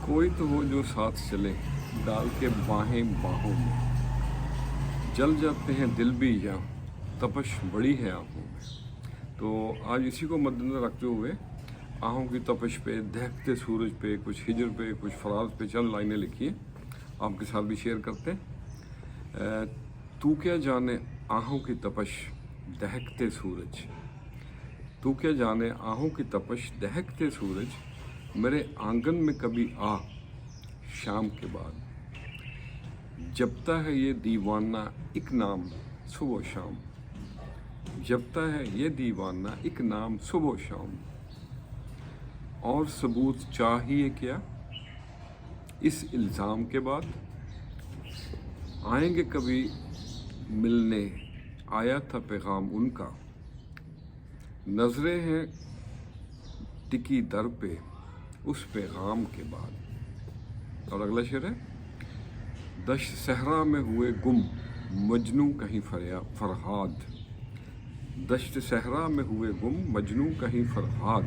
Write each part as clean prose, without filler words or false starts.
कोई तो हो जो साथ चले डाल के बाहें बाहों में, जल जाते हैं दिल भी यहाँ तपश बड़ी है आँखों में। तो आज इसी को मद्देनजर रखते हुए आहों की तपश पे, दहकते सूरज पे, कुछ हिजर पे, कुछ फराज पे चंद लाइनें लिखी हैं, आपके साथ भी शेयर करते हैं। तू क्या जाने आहों की तपश दहकते सूरज, तू क्या जाने आहों की तपश दहकते सूरज, मेरे आंगन में कभी आ शाम के बाद। जपता है ये दीवाना एक नाम सुबह शाम, जपता है ये दीवाना एक नाम सुबह शाम। और सबूत चाहिए क्या इस इल्ज़ाम के बाद, आएंगे कभी मिलने आया था पैगाम उनका। नजरें हैं टिकी दर पे उस पैगाम के बाद। और अगला शेर है, दश्त सहरा में हुए गुम मजनू कहीं फरहाद, दश्त सहरा में हुए गुम मजनू कहीं फरहाद।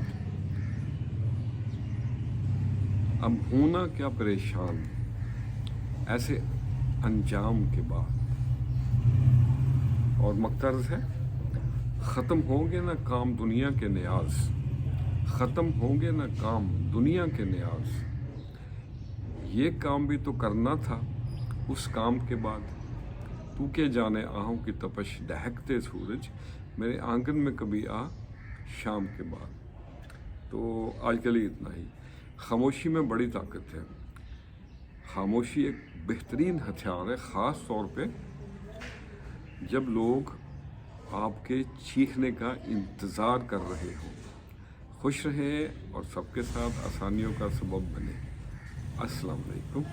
अब होना क्या परेशान ऐसे अंजाम के बाद। और मकतर्ज है, ख़त्म होंगे ना काम दुनिया के न्याज, ख़त्म होंगे ना काम दुनिया के न्याज। ये काम भी तो करना था उस काम के बाद। तू के जाने आहों की तपश दहकते सूरज, मेरे आंगन में कभी आ शाम के बाद। तो आज के लिए इतना ही। खामोशी में बड़ी ताकत है। खामोशी एक बेहतरीन हथियार है, ख़ास तौर पे जब लोग आपके चीखने का इंतज़ार कर रहे हों। खुश रहें और सबके साथ आसानियों का सबब बने। अस्सलाम वालेकुम।